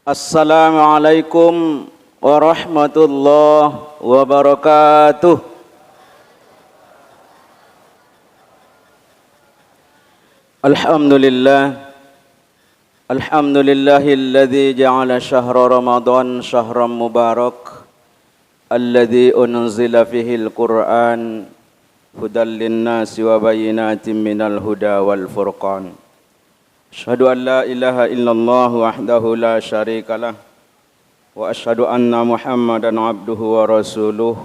Assalamualaikum warahmatullahi wabarakatuh. Alhamdulillahilladzi ja'ala syahra Ramadan syahran mubarak alladzi unzila fihil Qur'an hudal linnasi wa bayyinatin minal huda wal furqan. Asyhadu an la ilaha illallah wahdahu la syarikalah wa asyhadu anna Muhammadan abduhu wa rasuluh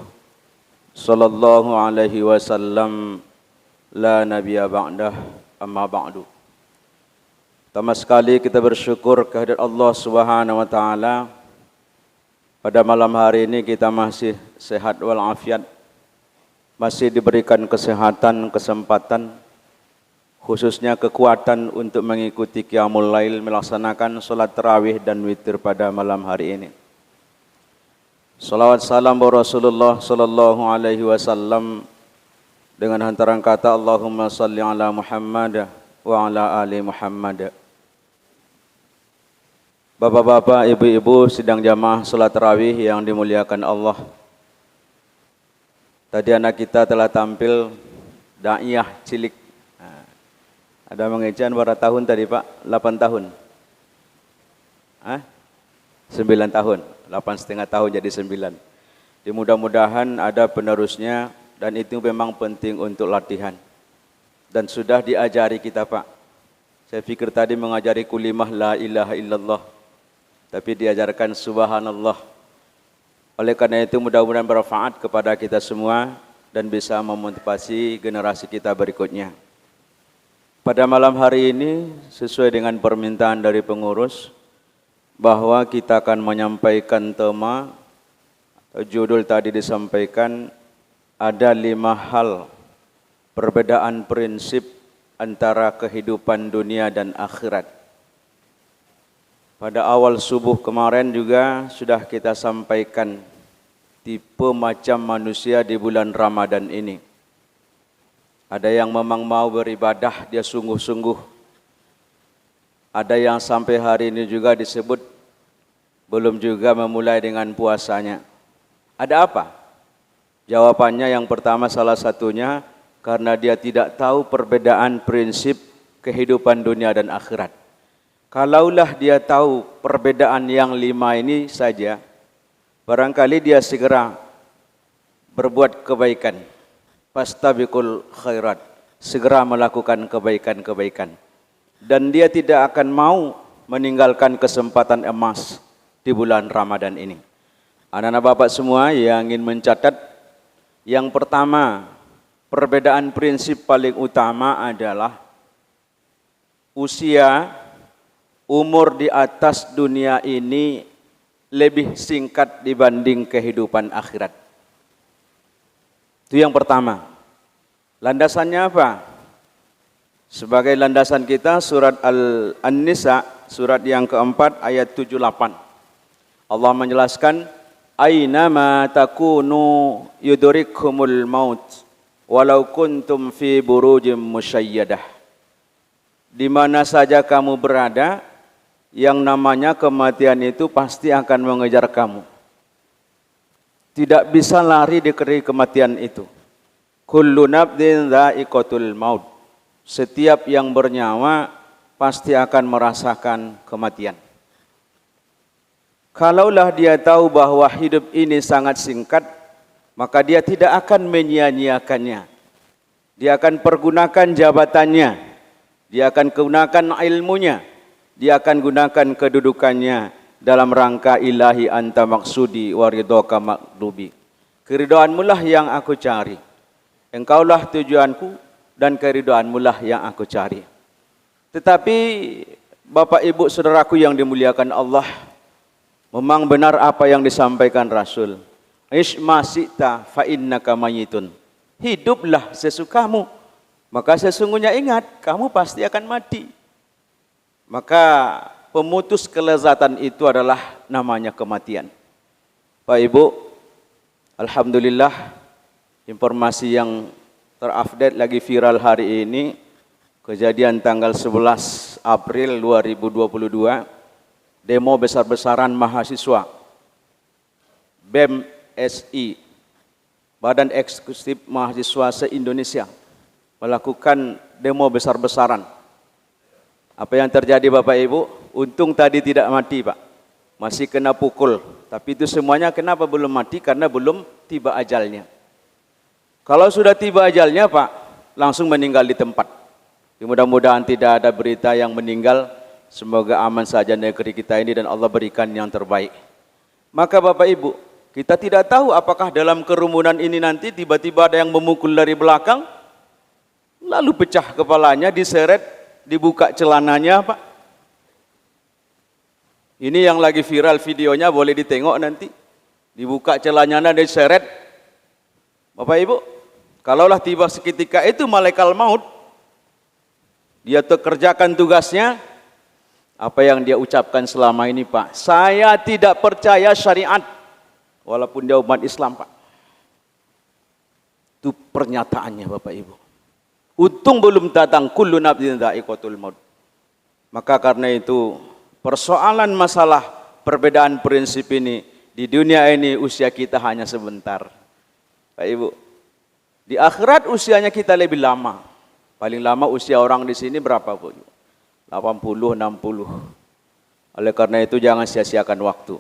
sallallahu alaihi wasallam la nabiyya ba'dah amma ba'du. Pertama sekali kita bersyukur kehadirat Allah Subhanahu wa taala. Pada malam hari ini kita masih sehat walafiat, masih diberikan kesehatan, kesempatan, khususnya kekuatan untuk mengikuti qiyamul lail, melaksanakan salat tarawih dan witir pada malam hari ini. Salawat salam Rasulullah sallallahu alaihi wasallam dengan hantaran kata Allahumma salli ala Muhammad wa ala ali Muhammad. Bapak-bapak, ibu-ibu sidang jamaah salat tarawih yang dimuliakan Allah. Tadi anak kita telah tampil daiyah cilik. Ada mengejan berapa tahun tadi Pak? 8 tahun? 9 tahun, 8,5 tahun jadi 9. Mudah-mudahan ada penerusnya dan itu memang penting untuk latihan. Dan sudah diajari kita Pak. Saya pikir tadi mengajari kulimah la ilaha illallah. Tapi diajarkan subhanallah. Oleh karena itu mudah-mudahan bermanfaat kepada kita semua dan bisa memotivasi generasi kita berikutnya. Pada malam hari ini sesuai dengan permintaan dari pengurus bahwa kita akan menyampaikan tema, judul tadi disampaikan ada 5 hal perbedaan prinsip antara kehidupan dunia dan akhirat. Pada awal subuh kemarin juga sudah kita sampaikan tipe macam manusia di bulan Ramadan ini. Ada yang memang mau beribadah, dia sungguh-sungguh. Ada yang sampai hari ini juga disebut belum juga memulai dengan puasanya. Ada apa? Jawabannya yang pertama salah satunya karena dia tidak tahu perbedaan prinsip kehidupan dunia dan akhirat. Kalaulah dia tahu perbedaan yang 5 ini saja, barangkali dia segera berbuat kebaikan. Fastabiqul khairat, segera melakukan kebaikan-kebaikan. Dan dia tidak akan mau meninggalkan kesempatan emas di bulan Ramadan ini. Anak-anak Bapak semua yang ingin mencatat, yang pertama, perbedaan prinsip paling utama adalah usia, umur di atas dunia ini lebih singkat dibanding kehidupan akhirat. Itu yang pertama. Landasannya apa? Sebagai landasan kita surat An-Nisa, surat yang keempat ayat 78. Allah menjelaskan, Aynama takunu yudrikkumul maut walau kuntum fi burujim musyayyadah. Di mana saja kamu berada, yang namanya kematian itu pasti akan mengejar kamu. Tidak bisa lari dari kematian itu. Kullu nafsin dha'iqatul maut. Setiap yang bernyawa pasti akan merasakan kematian. Kalaulah dia tahu bahwa hidup ini sangat singkat, maka dia tidak akan menyia-nyiakannya. Dia akan pergunakan jabatannya. Dia akan gunakan ilmunya. Dia akan gunakan kedudukannya dalam rangka ilahi anta maksudi wa ridhoka makdubi. Keridhaanmu lah yang aku cari. Engkaulah tujuanku dan keridhaanmu lah yang aku cari. Tetapi Bapak Ibu Saudaraku yang dimuliakan Allah, memang benar apa yang disampaikan Rasul. Ish ma syi'ta fa innaka mayyitun. Hiduplah sesukamu, maka sesungguhnya ingat kamu pasti akan mati. Maka pemutus kelezatan itu adalah namanya kematian. Pak Ibu, alhamdulillah informasi yang terupdate lagi viral hari ini, kejadian tanggal 11 April 2022, demo besar-besaran mahasiswa BEM SI, Badan Eksekutif Mahasiswa se-Indonesia, melakukan demo besar-besaran. Apa yang terjadi Bapak Ibu? Untung tadi tidak mati Pak, masih kena pukul. Tapi itu semuanya kenapa belum mati? Karena belum tiba ajalnya. Kalau sudah tiba ajalnya Pak, langsung meninggal di tempat. Mudah-mudahan tidak ada berita yang meninggal. Semoga aman saja negeri kita ini dan Allah berikan yang terbaik. Maka Bapak Ibu, kita tidak tahu apakah dalam kerumunan ini nanti tiba-tiba ada yang memukul dari belakang, lalu pecah kepalanya, diseret, dibuka celananya Pak. Ini yang lagi viral videonya, boleh ditengok nanti. Dibuka celananya, diseret. Bapak Ibu, kalaulah tiba seketika itu malaikat maut, dia kerjakan tugasnya, apa yang dia ucapkan selama ini Pak, saya tidak percaya syariat, walaupun dia umat Islam Pak. Itu pernyataannya Bapak Ibu. Untung belum datang kullu nafsin dha'iqatul maut. Maka karena itu persoalan masalah perbedaan prinsip ini di dunia ini, usia kita hanya sebentar. Pak Ibu, di akhirat usianya kita lebih lama. Paling lama usia orang di sini berapa Bu? 80, 60. Oleh karena itu jangan sia-siakan waktu.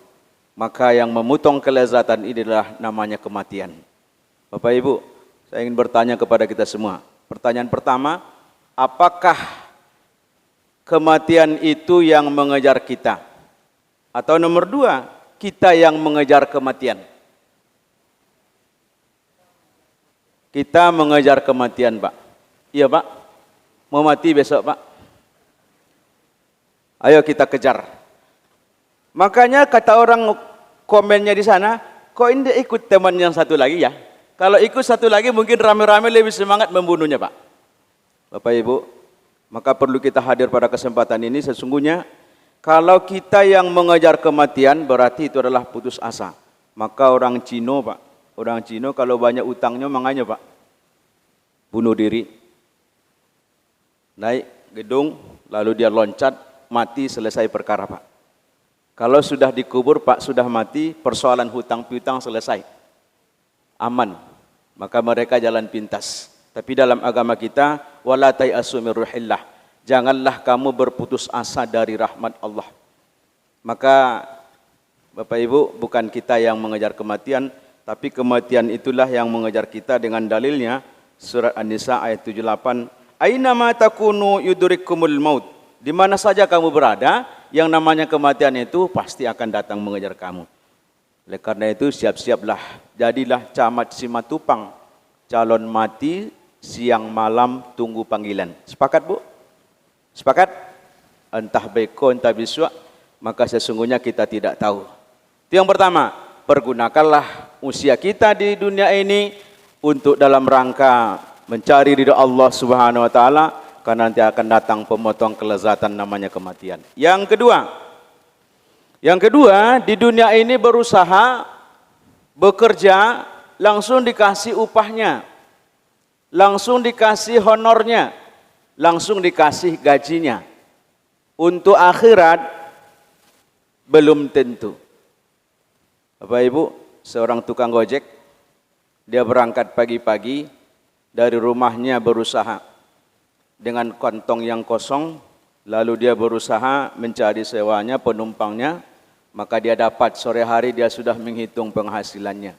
Maka yang memotong kelezatan ini adalah namanya kematian. Bapak Ibu, saya ingin bertanya kepada kita semua. Pertanyaan pertama, apakah kematian itu yang mengejar kita? Atau nomor dua, kita yang mengejar kematian? Kita mengejar kematian Pak. Iya Pak, mau mati besok Pak. Ayo kita kejar. Makanya kata orang komennya di sana, kok ini ikut teman yang satu lagi ya? Kalau ikut satu lagi mungkin rame-rame lebih semangat membunuhnya Pak. Bapak Ibu, maka perlu kita hadir pada kesempatan ini. Sesungguhnya kalau kita yang mengejar kematian berarti itu adalah putus asa. Maka orang Cino Pak, orang Cino kalau banyak utangnya makanya Pak, bunuh diri. Naik gedung, lalu dia loncat, mati, selesai perkara Pak. Kalau sudah dikubur Pak, sudah mati, persoalan hutang piutang selesai. Aman. Maka mereka jalan pintas. Tapi dalam agama kita, wala tai'asu min ruhillah. Janganlah kamu berputus asa dari rahmat Allah. Maka Bapak Ibu, bukan kita yang mengejar kematian, tapi kematian itulah yang mengejar kita dengan dalilnya surat An-Nisa ayat 78. Aina ma takunu yudrikumul maut. Di mana saja kamu berada, yang namanya kematian itu pasti akan datang mengejar kamu. Oleh karena itu siap-siaplah, jadilah camat Simatupang, calon mati siang malam tunggu panggilan. Sepakat Bu? Sepakat? Entah beko entah biswa, maka sesungguhnya kita tidak tahu. Itu yang pertama, pergunakanlah usia kita di dunia ini untuk dalam rangka mencari ridha Allah Subhanahu wa taala, karena nanti akan datang pemotong kelezatan namanya kematian. Yang kedua, di dunia ini berusaha, bekerja, langsung dikasih upahnya, langsung dikasih honornya, langsung dikasih gajinya. Untuk akhirat belum tentu. Bapak Ibu, seorang tukang gojek, dia berangkat pagi-pagi dari rumahnya berusaha dengan kantong yang kosong, lalu dia berusaha mencari sewanya, penumpangnya, maka dia dapat sore hari dia sudah menghitung penghasilannya.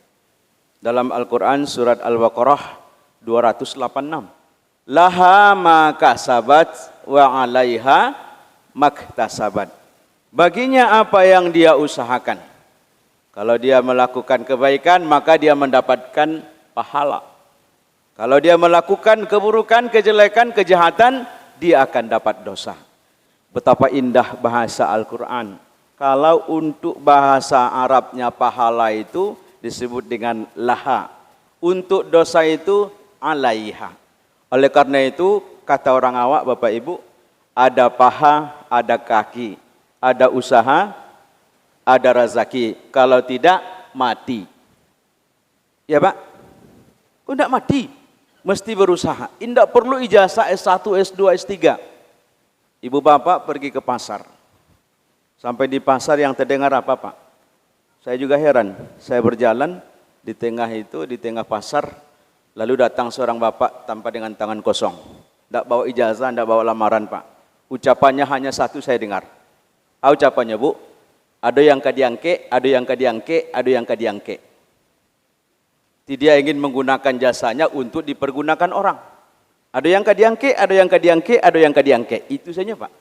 Dalam Al-Quran surat Al-Baqarah 286, laha ma kasabat wa alaiha maktasabat. Baginya apa yang dia usahakan. Kalau dia melakukan kebaikan, maka dia mendapatkan pahala. Kalau dia melakukan keburukan, kejelekan, kejahatan, dia akan dapat dosa. Betapa indah bahasa Al-Quran. Kalau untuk bahasa Arabnya pahala itu disebut dengan laha. Untuk dosa itu alaiha. Oleh karena itu, kata orang awak Bapak Ibu, ada paha, ada kaki. ada usaha, ada rezeki. Kalau tidak, mati. Ya Pak? Kok tidak mati? Mesti berusaha. Tidak perlu ijazah S1, S2, S3. Ibu bapak pergi ke pasar. Sampai di pasar yang terdengar apa Pak? Saya juga heran. Saya berjalan di tengah pasar. Lalu datang seorang bapak tanpa dengan tangan kosong. Tidak bawa ijazah, tidak bawa lamaran Pak. Ucapannya hanya satu saya dengar. Ucapannya Bu, ada yang kadiangke, ada yang kadiangke, ada yang kadiangke. Dia ingin menggunakan jasanya untuk dipergunakan orang. Ada yang kadiangke, ada yang kadiangke, ada yang kadiangke. Itu saja Pak.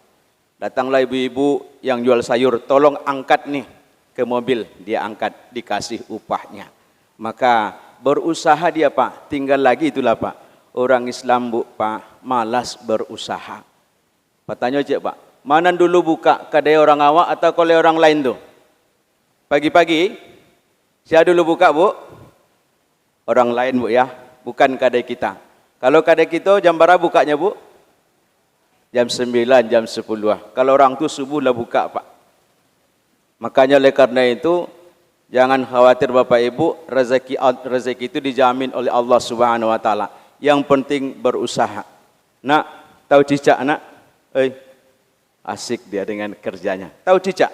Datanglah ibu-ibu yang jual sayur, tolong angkat nih ke mobil. Dia angkat, dikasih upahnya. Maka berusaha dia Pak. Tinggal lagi itulah Pak. Orang Islam Bu Pak, malas berusaha. Pak tanya cik Pak, mana dulu buka kedai orang awak atau kedai orang lain tuh? Pagi-pagi, siapa dulu buka Bu? Orang lain Bu ya, bukan kedai kita. Kalau kedai kita jam berapa bukanya Bu? Jam 9, jam 10. Kalau orang tuh subuh lah buka Pak. Makanya oleh karena itu, jangan khawatir Bapak Ibu, rezeki itu dijamin oleh Allah Subhanahu wa taala. Yang penting berusaha. Nak, tahu cicak nak? Asik dia dengan kerjanya. Tahu cicak?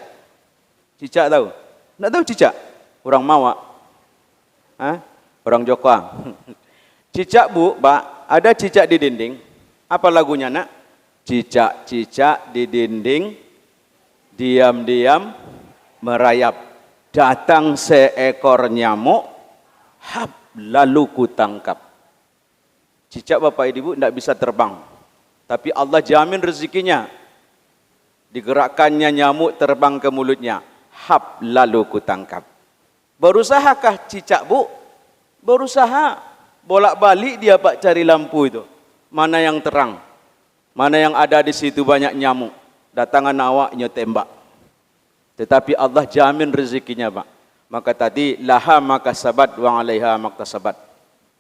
Cicak tahu? Nak tahu cicak? Orang Mawak. Orang Jokwa. Cicak Bu, Pak, ada cicak di dinding. Apa lagunya nak? Cicak-cicak di dinding, diam-diam merayap. Datang seekor nyamuk, lalu kutangkap. Cicak Bapak Ibu tidak bisa terbang. Tapi Allah jamin rezekinya. Digerakkannya nyamuk terbang ke mulutnya. Lalu kutangkap. Berusahakah cicak Bu? Berusaha. Bolak-balik dia Pak cari lampu itu. Mana yang terang. Mana yang ada di situ banyak nyamuk. Datangan awaknya tembak. Tetapi Allah jamin rezekinya Pak. Maka tadi laha makasabat wa 'alaiha maktasabat.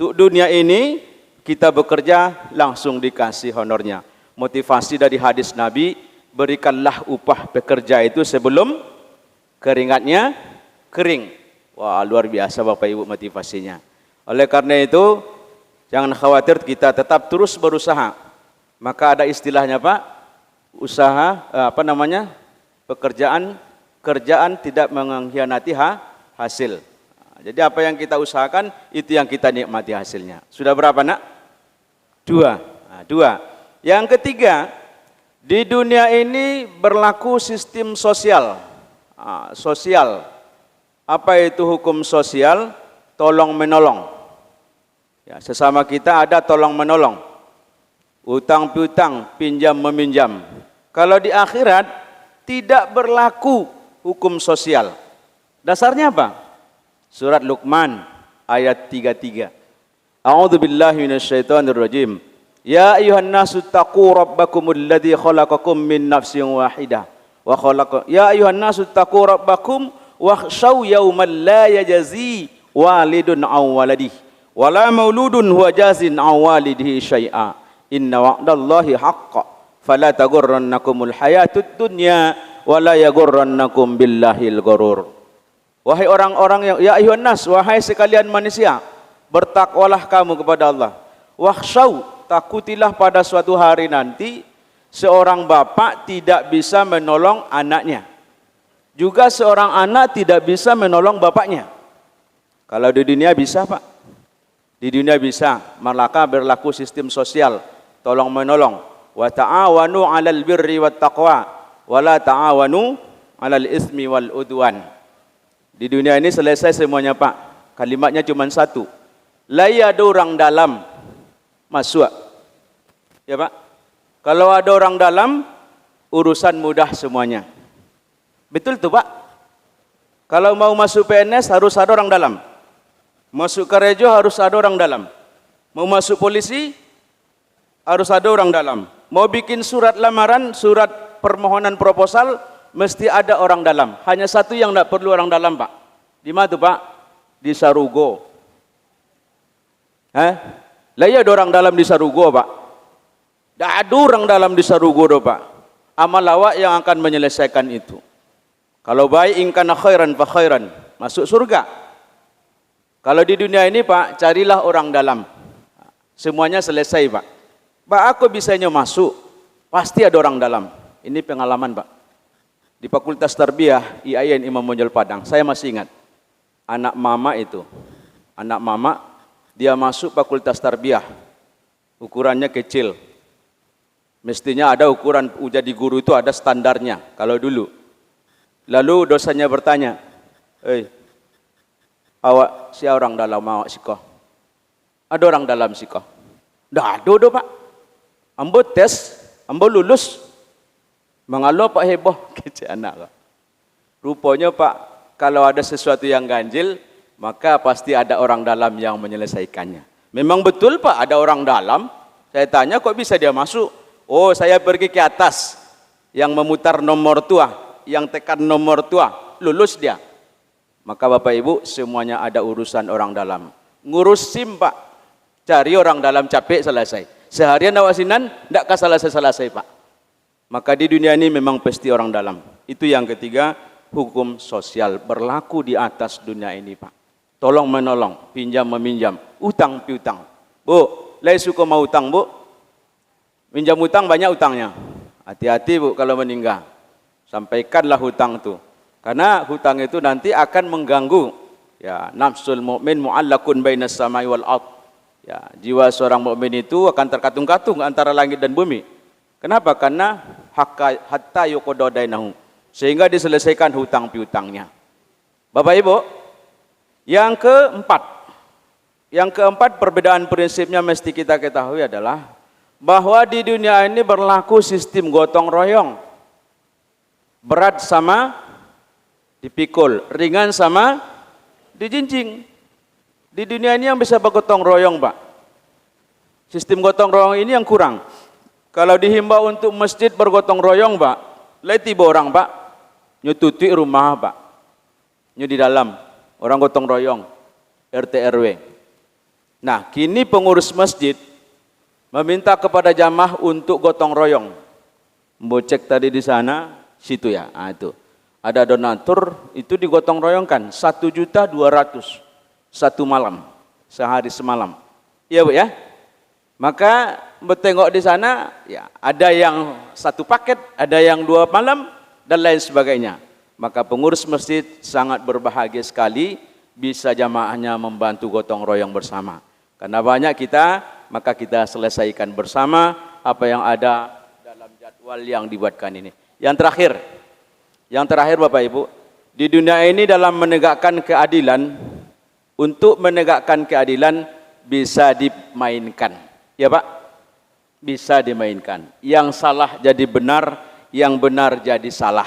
Untuk dunia ini kita bekerja langsung dikasih honornya. Motivasi dari hadis Nabi, berikanlah upah pekerja itu sebelum keringatnya kering. Wah, luar biasa Bapak Ibu motivasinya. Oleh karena itu, jangan khawatir, kita tetap terus berusaha. Maka ada istilahnya Pak, usaha kerjaan tidak mengkhianati hasil. Jadi apa yang kita usahakan itu yang kita nikmati hasilnya. Sudah berapa nak? Dua. Yang ketiga, di dunia ini berlaku sistem sosial. Apa itu hukum sosial? Tolong menolong. Ya, sesama kita ada tolong menolong. Utang piutang, pinjam meminjam. Kalau di akhirat tidak berlaku hukum sosial. Dasarnya apa? Surat Luqman ayat 33. A'udzubillahi minasyaitonirrajim. Ya ayyuhan nasu taqu rabbakumul ladzi khalaqakum min nafsin wahidah. Ya ayyuhan nasu taqu rabbakum wakhshaw yawman la yajzi walidun 'an waladihi wala mauludun huwa jazin 'an walidihi syai'a. Inna wa'dallahi haqqan fala taghurrannakumul hayatud dunya wala yaghurrannakum billahil ghurur. Wahai orang-orang yang, ya ayuhan nas, wahai sekalian manusia, bertakwalah kamu kepada Allah. Wakhshaw, takutilah pada suatu hari nanti seorang bapak tidak bisa menolong anaknya. Juga seorang anak tidak bisa menolong bapaknya. Kalau di dunia bisa Pak. Di dunia bisa, maka berlaku sistem sosial, tolong menolong. Wa ta'awanu 'alal birri wat taqwa wa la ta'awanu 'alal ismi wal udwan. Di dunia ini selesai semuanya Pak. Kalimatnya cuma satu. La ada orang dalam masuk. Ya Pak. Kalau ada orang dalam, urusan mudah semuanya. Betul tuh Pak. Kalau mau masuk PNS harus ada orang dalam. Masuk gereja harus ada orang dalam. Mau masuk polisi harus ada orang dalam. Mau bikin surat lamaran, surat permohonan proposal, mesti ada orang dalam. Hanya satu yang tidak perlu orang dalam Pak. Di mana tuh Pak? Di Sarugo. Lah ya ada orang dalam di Sarugo Pak. Tidak ada orang dalam di Sarugo Pak. amal lawak yang akan menyelesaikan itu. Kalau baik, in kana khairan fa khairan, masuk surga. Kalau di dunia ini Pak, carilah orang dalam. Semuanya selesai Pak. Pak, aku bisanya masuk, pasti ada orang dalam. Ini pengalaman Pak. Di Fakultas Tarbiyah IAIN Imam Bonjol Padang, saya masih ingat. Anak mama dia masuk Fakultas Tarbiyah. Ukurannya kecil. Mestinya ada ukuran jadi guru itu ada standarnya kalau dulu. Lalu dosennya bertanya, awak si orang dalam awak sikoh? Ada orang dalam sikoh? Dah ada Pak. Ambo tes, ambo lulus. Mengalo Pak heboh, kecil anak. Rupanya Pak, kalau ada sesuatu yang ganjil, maka pasti ada orang dalam yang menyelesaikannya. Memang betul Pak, ada orang dalam. Saya tanya kok bisa dia masuk? Oh, saya pergi ke atas, yang memutar nomor tua. Yang tekan nomor tua, lulus dia. Maka Bapak Ibu, semuanya ada urusan orang dalam. Ngurus SIM Pak, cari orang dalam capek selesai. Seharian awasinan, tidak selesai Pak. Maka di dunia ini memang pasti orang dalam. Itu yang ketiga, hukum sosial berlaku di atas dunia ini Pak. Tolong menolong, pinjam meminjam, utang piutang. Bu, lai suka mau utang Bu? Minjam utang banyak utangnya. Hati-hati Bu kalau meninggal. Sampaikanlah hutang itu. Karena hutang itu nanti akan mengganggu. Ya, nafsul mu'min mu'allakun bainas samai wal ard. Ya, jiwa seorang mukmin itu akan terkatung-katung antara langit dan bumi. Kenapa? Karena hatta yuqada dainahu. Sehingga diselesaikan hutang piutangnya. Bapak Ibu, yang keempat perbedaan prinsipnya mesti kita ketahui adalah bahwa di dunia ini berlaku sistem gotong royong. Berat sama dipikul, ringan sama dijinjing. Di dunia ini yang bisa bergotong royong Pak. Sistem gotong royong ini yang kurang. Kalau dihimbau untuk masjid bergotong royong Pak, lai tiba orang Pak, nyututi rumah Pak, nyu di dalam, orang gotong royong, RT RW. Nah, kini pengurus masjid meminta kepada jamaah untuk gotong royong. Mbocek tadi di sana, situ ya, itu ada donatur itu digotong royongkan 1.200.000 satu malam, sehari semalam. Iya Bu ya. Maka bertengok di sana, ya ada yang satu paket, ada yang 2 malam dan lain sebagainya. Maka pengurus masjid sangat berbahagia sekali bisa jamaahnya membantu gotong royong bersama. Karena banyak kita, maka kita selesaikan bersama apa yang ada dalam jadwal yang dibuatkan ini. Yang terakhir Bapak Ibu, di dunia ini dalam menegakkan keadilan, untuk menegakkan keadilan bisa dimainkan. Ya Pak, bisa dimainkan. Yang salah jadi benar, yang benar jadi salah.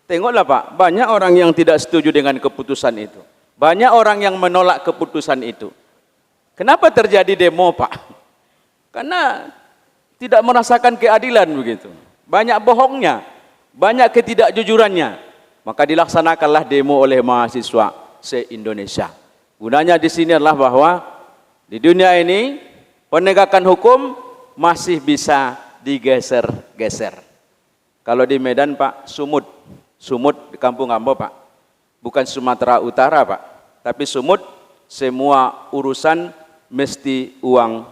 Tengoklah Pak, banyak orang yang tidak setuju dengan keputusan itu. Banyak orang yang menolak keputusan itu. Kenapa terjadi demo Pak? Karena tidak merasakan keadilan begitu. Banyak bohongnya, banyak ketidakjujurannya. Maka dilaksanakanlah demo oleh mahasiswa se-Indonesia. Gunanya di sini adalah bahwa di dunia ini penegakan hukum masih bisa digeser-geser. Kalau di Medan Pak, Sumut di Kampung Ambo Pak, bukan Sumatera Utara Pak, tapi Sumut semua urusan mesti uang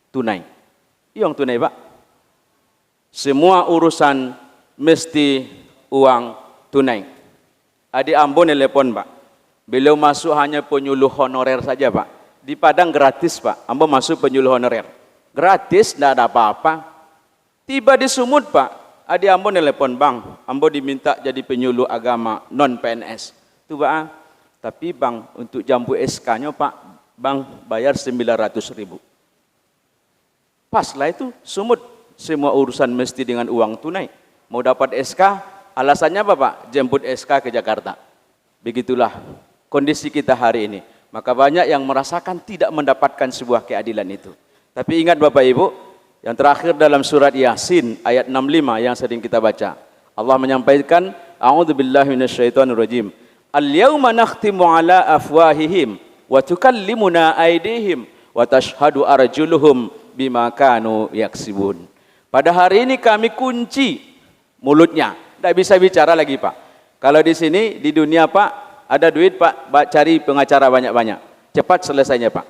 tunai. Uang tunai Pak. Semua urusan mesti uang tunai. Adik Ambo telepon Pak. Beliau masuk hanya penyuluh honorer saja Pak. Di Padang gratis Pak. Ambo masuk penyuluh honorer. Gratis, tidak ada apa-apa. Tiba di Sumut Pak. Adik Ambo telepon Bang. Ambo diminta jadi penyuluh agama non PNS. Itu Pak. Tapi Bang untuk jambu SK-nya Pak, Bang bayar 900.000. Pas lah itu Sumut. Semua urusan mesti dengan uang tunai. Mau dapat SK, alasannya apa Pak? Jemput SK ke Jakarta. Begitulah kondisi kita hari ini. Maka banyak yang merasakan tidak mendapatkan sebuah keadilan itu. Tapi ingat Bapak Ibu, yang terakhir dalam surat Yasin ayat 65 yang sering kita baca. Allah menyampaikan, A'udzubillahi minasyaitonirrajim. Al-yawma nakhtimu ala afwahihim wa tukallimuna aydihim wa tashhadu arjuluhum bima kanu yaksibun. Pada hari ini kami kunci mulutnya, tidak bisa bicara lagi Pak. Kalau di sini di dunia Pak ada duit Pak, cari pengacara banyak-banyak, cepat selesainya Pak.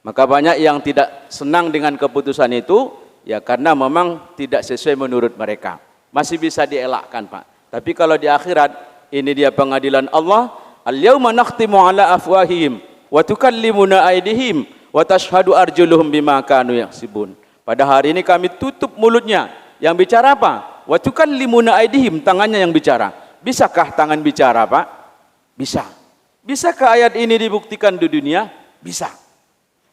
Maka banyak yang tidak senang dengan keputusan itu, ya karena memang tidak sesuai menurut mereka. Masih bisa dielakkan Pak. Tapi kalau di akhirat, ini dia pengadilan Allah. Al-yawma nakhtimu ala afwahihim wa tukallimuna aydihim wa tashhadu arjuluhum bima kanu yaksibun. Pada hari ini kami tutup mulutnya. Yang bicara apa? Wa tukallimuna aydihim, tangannya yang bicara. Bisakah tangan bicara Pak? Bisa. Bisakah ayat ini dibuktikan di dunia? Bisa.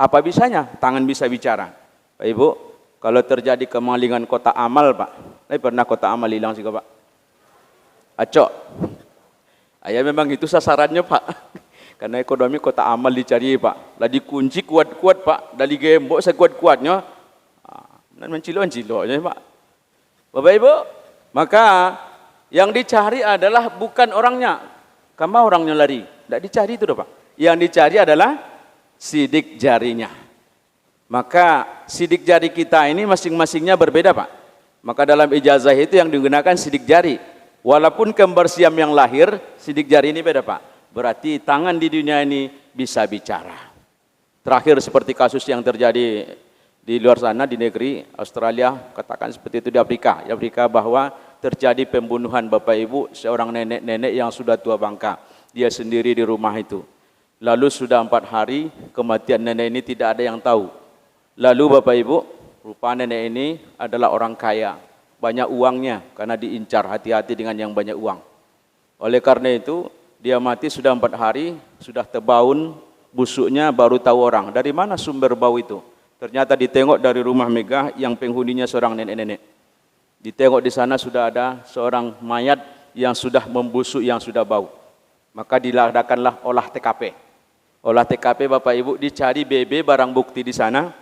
Apa bisanya? Tangan bisa bicara. Pak Ibu, kalau terjadi kemalingan kotak amal Pak, pernah kotak amal hilang sih Pak? Acok. Ya memang itu sasarannya Pak. Karena ekonomi kotak amal dicari Pak. Lah dikunci kuat-kuat Pak. Dari gembok sekuat-kuatnya. Dan mencilok-ciloknya Pak. Bapak Ibu, maka yang dicari adalah bukan orangnya. Kamu orangnya lari. Tidak dicari itu Pak. Yang dicari adalah sidik jarinya. Maka sidik jari kita ini masing-masingnya berbeda Pak. Maka dalam ijazah itu yang digunakan sidik jari. Walaupun kembar siam yang lahir, sidik jari ini beda Pak. Berarti tangan di dunia ini bisa bicara. Terakhir seperti kasus yang terjadi di luar sana, di negeri Australia, katakan seperti itu di Afrika. Di Afrika bahwa terjadi pembunuhan Bapak Ibu, seorang nenek-nenek yang sudah tua bangka. Dia sendiri di rumah itu. Lalu sudah 4 hari, kematian nenek ini tidak ada yang tahu. Lalu Bapak Ibu, rupa nenek ini adalah orang kaya. Banyak uangnya, karena diincar, hati-hati dengan yang banyak uang. Oleh karena itu, dia mati sudah 4 hari, sudah terbaun, busuknya baru tahu orang. Dari mana sumber bau itu? Ternyata ditengok dari rumah megah yang penghuninya seorang nenek-nenek. Ditengok di sana sudah ada seorang mayat yang sudah membusuk, yang sudah bau. Maka diadakanlah olah TKP. Olah TKP Bapak Ibu, dicari BB barang bukti di sana.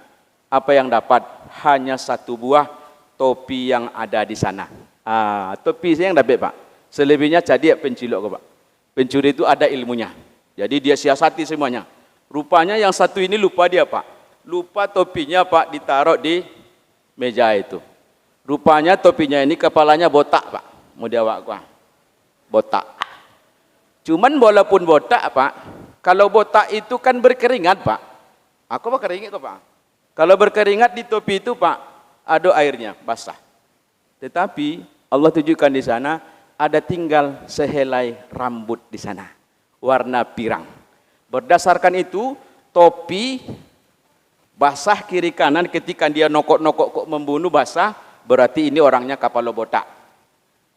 Apa yang dapat? Hanya 1 buah topi yang ada di sana. Topi saya yang dapat Pak. Selebihnya jadi pencilok Pak. Pencuri itu ada ilmunya. Jadi dia siasati semuanya. Rupanya yang satu ini lupa dia Pak. Lupa topinya Pak ditaruh di meja itu. Rupanya topinya ini kepalanya botak Pak. Mau diawak gua. Botak. Cuman walaupun botak Pak, kalau botak itu kan berkeringat Pak. Aku berkeringat kok Pak. Kalau berkeringat di topi itu Pak, ada airnya basah. Tetapi Allah tunjukkan di sana ada tinggal sehelai rambut di sana. Warna pirang. Berdasarkan itu topi basah kiri kanan ketika dia nokok-nokok kok membunuh basah, berarti ini orangnya kapalo botak.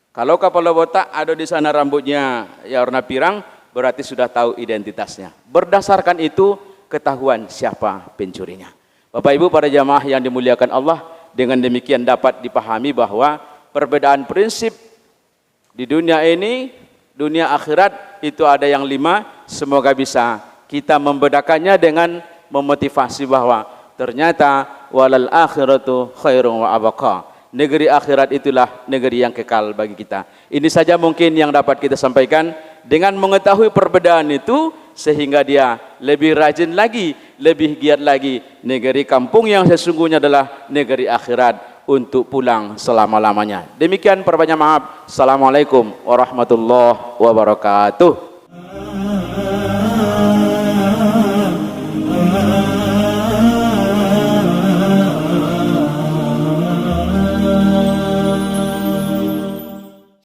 Kalau kapalo botak ada di sana rambutnya ya warna pirang, berarti sudah tahu identitasnya. Berdasarkan itu ketahuan siapa pencurinya. Bapak Ibu para jamaah yang dimuliakan Allah, dengan demikian dapat dipahami bahwa perbedaan prinsip di dunia ini, dunia akhirat itu ada yang 5, semoga bisa kita membedakannya dengan memotivasi bahwa ternyata walal akhiratu khairun wa abqa. Negeri akhirat itulah negeri yang kekal bagi kita. Ini saja mungkin yang dapat kita sampaikan. Dengan mengetahui perbedaan itu sehingga dia lebih rajin lagi, lebih giat lagi. Negeri kampung yang sesungguhnya adalah negeri akhirat untuk pulang selama-lamanya. Demikian perbanyak maaf. Assalamualaikum warahmatullahi wabarakatuh.